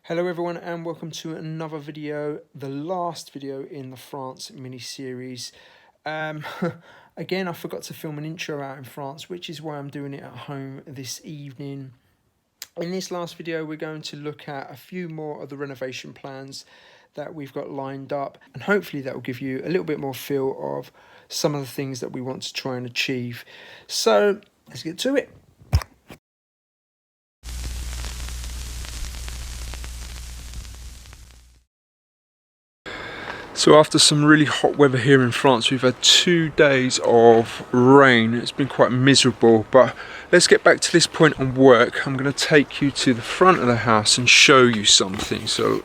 Hello everyone and welcome to another video, the last video in the France mini-series. Again, I forgot to film an intro out in France, which is why I'm doing it at home this evening. In this last video, we're going to look at a few more of the renovation plans that we've got lined up, and hopefully that will give you a little bit more feel of some of the things that we want to try and achieve. So let's get to it. So after some really hot weather here in France, we've had 2 days of rain. It's been quite miserable, but let's get back to this point on work. I'm going to take you to the front of the house and show you something so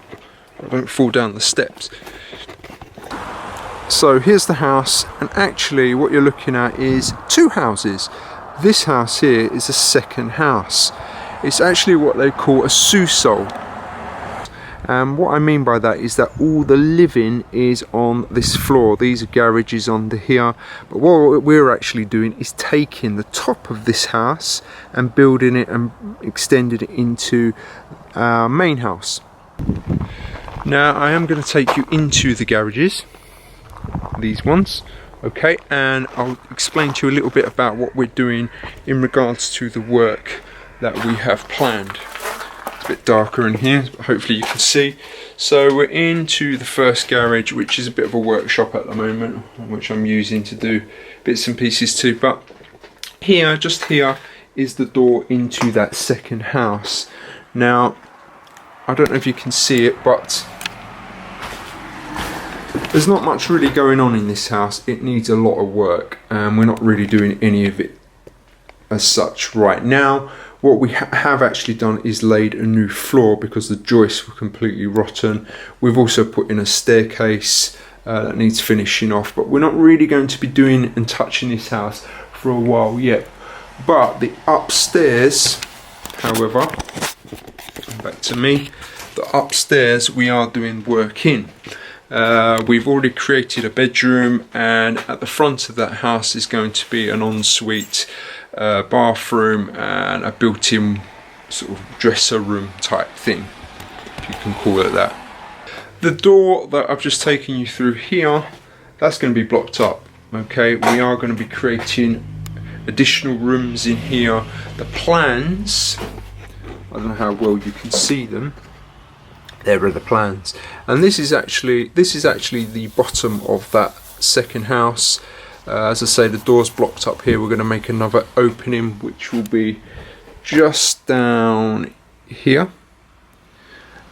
I don't fall down the steps. So here's the house, and actually what you're looking at is two houses. This house here is a second house. It's actually what they call a sous-sol. What I mean by that is that all the living is on this floor. These are garages under here. But what we're actually doing is taking the top of this house and building it and extending it into our main house. Now I am going to take you into the garages, these ones, okay, and I'll explain to you a little bit about what we're doing in regards to the work that we have planned. It's a bit darker in here, but hopefully you can see. So we're into the first garage, which is a bit of a workshop at the moment, which I'm using to do bits and pieces too. But here, just here, is the door into that second house. Now, I don't know if you can see it, but there's not much really going on in this house. It needs a lot of work, and we're not really doing any of it as such right now. What we have actually done is laid a new floor because the joists were completely rotten. We've also put in a staircase that needs finishing off, but we're not really going to be doing and touching this house for a while yet. But the upstairs, however, back to me, the upstairs we are doing work in. We've already created a bedroom, and at the front of that house is going to be an ensuite, bathroom and a built-in sort of dresser room type thing, if you can call it that. The door that I've just taken you through here, that's going to be blocked up, okay. We are going to be creating additional rooms in here. The plans, I don't know how well you can see them. There are the plans, and this is actually the bottom of that second house. As I say, the door's blocked up here. We're going to make another opening, which will be just down here,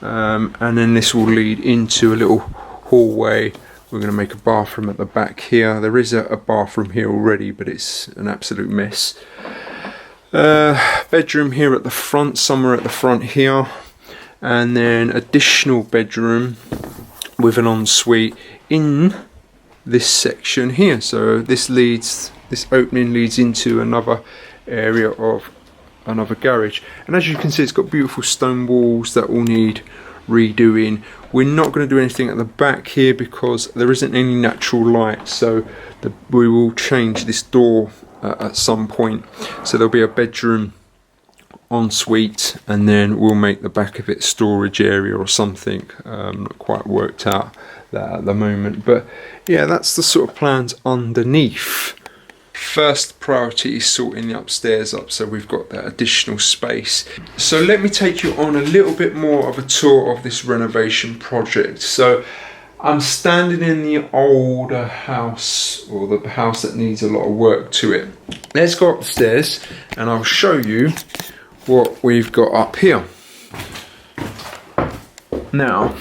and then this will lead into a little hallway. We're going to make a bathroom at the back here. There is a bathroom here already, but it's an absolute mess. Bedroom here at the front, somewhere at the front here. And then additional bedroom with an ensuite in this section here. So this opening leads into another area of another garage. And as you can see, it's got beautiful stone walls that will need redoing. We're not going to do anything at the back here because there isn't any natural light. So we will change this door at some point. So there'll be a bedroom, ensuite, and then we'll make the back of it storage area or something. Not quite worked out that at the moment, but yeah, that's the sort of plans underneath. First priority is sorting the upstairs up, so we've got that additional space. So let me take you on a little bit more of a tour of this renovation project. So I'm standing in the older house, or the house that needs a lot of work to it. Let's go upstairs and I'll show you what we've got up here. Now,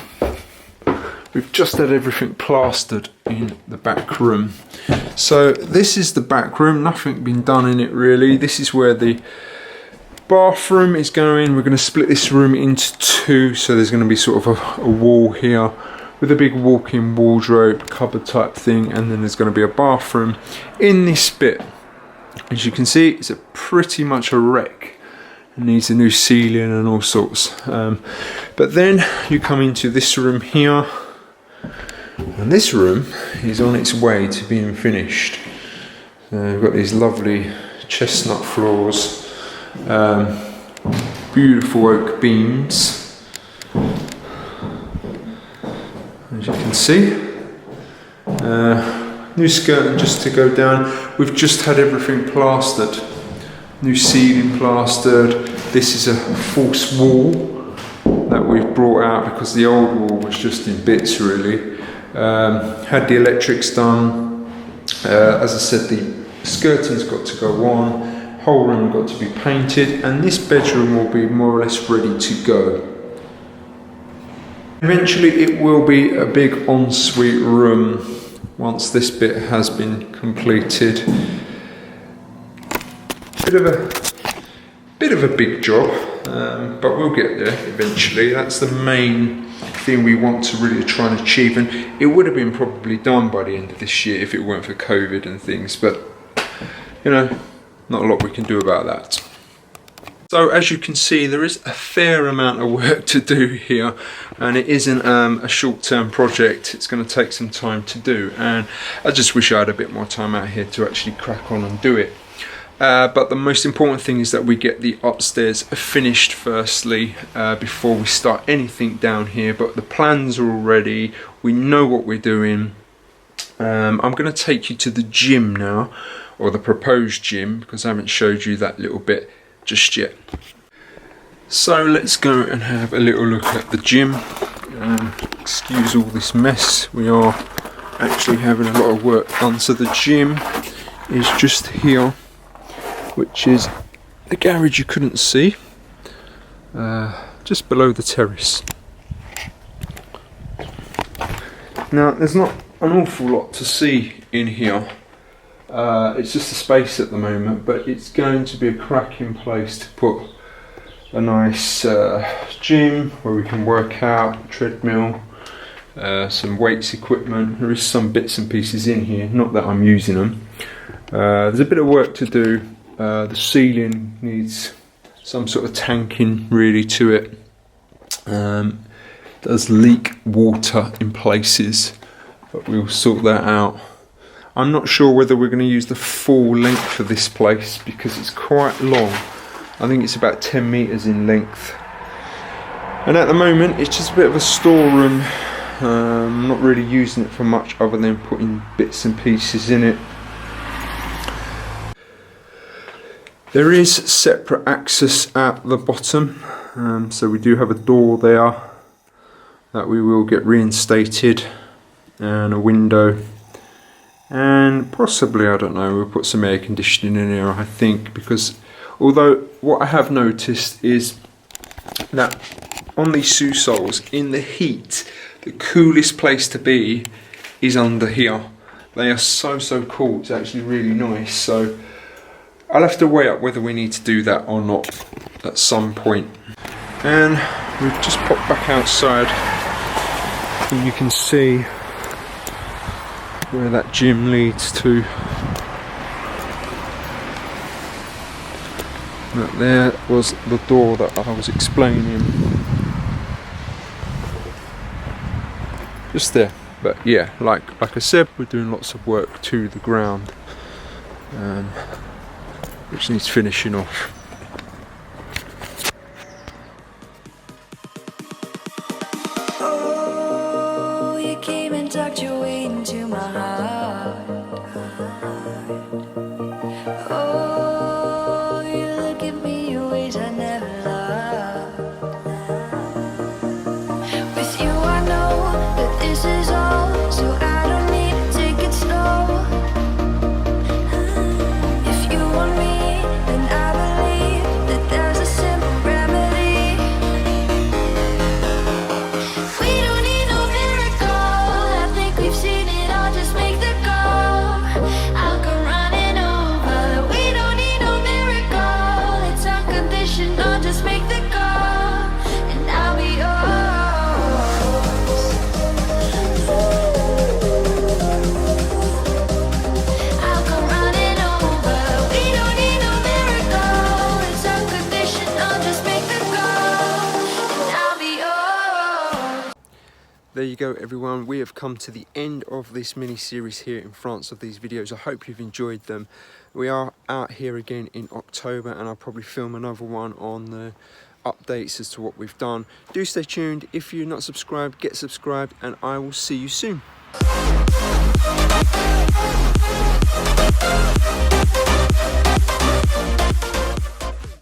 we've just had everything plastered in the back room. So this is the back room, nothing been done in it really. This is where the bathroom is going. We're going to split this room into two, so there's going to be sort of a wall here with a big walk-in wardrobe, cupboard type thing, and then there's going to be a bathroom in this bit. As you can see, it's pretty much a wreck. It needs a new ceiling and all sorts. But then you come into this room here, and this room is on its way to being finished. We've got these lovely chestnut floors, beautiful oak beams, as you can see. New skirting just to go down. We've just had everything plastered. New ceiling plastered. This is a false wall that we've brought out because the old wall was just in bits really. Had the electrics done. As I said, the skirting's got to go on. Whole room got to be painted, and this bedroom will be more or less ready to go. Eventually it will be a big ensuite room once this bit has been completed. Bit of a big job, but we'll get there eventually. That's the main thing we want to really try and achieve, and it would have been probably done by the end of this year if it weren't for COVID and things, but you know, not a lot we can do about that. So as you can see, there is a fair amount of work to do here, and it isn't a short-term project. It's going to take some time to do, and I just wish I had a bit more time out here to actually crack on and do it. But the most important thing is that we get the upstairs finished firstly before we start anything down here. But the plans are all ready, we know what we're doing. I'm going to take you to the gym now, or the proposed gym, because I haven't showed you that little bit just yet. So let's go and have a little look at the gym. Excuse all this mess, we are actually having a lot of work done. So the gym is just here, which is the garage you couldn't see, just below the terrace. Now there's not an awful lot to see in here. It's just a space at the moment, but it's going to be a cracking place to put a nice gym where we can work out, treadmill, some weights equipment. There is some bits and pieces in here, not that I'm using them. There's a bit of work to do. The ceiling needs some sort of tanking really to it. Does leak water in places, but we'll sort that out. I'm not sure whether we're going to use the full length of this place because it's quite long. I think it's about 10 meters in length. And at the moment it's just a bit of a storeroom. I'm not really using it for much other than putting bits and pieces in it. There is separate access at the bottom, so we do have a door there that we will get reinstated, and a window, and possibly, I don't know, we'll put some air conditioning in here, I think, because although what I have noticed is that on these shoe soles, in the heat, the coolest place to be is under here. They are so cool, it's actually really nice. So I'll have to weigh up whether we need to do that or not at some point. And we've just popped back outside, and you can see where that gym leads to. That there was the door that I was explaining. Just there. But yeah, like I said, we're doing lots of work to the ground, which needs finishing off. Oh, you came and tucked your way into my heart. Oh, you look at me in ways I never loved. With you I know that this is all, so I don't need to take it slow. If you want me, then I believe that there's a simple remedy. We don't need no miracle, I think we've seen it all, just make the call. I'll come running over. We don't need no miracle, it's unconditional, just make the call, and I'll be yours. I'll come running over. We don't need no miracle, it's unconditional, just make the call, and I'll be yours. There you go, everyone. We have come to the end of this mini-series here in France of these videos. I hope you've enjoyed them. We are out here again in October, and I'll probably film another one on the updates as to what we've done. Do stay tuned. If you're not subscribed, get subscribed, and I will see you soon.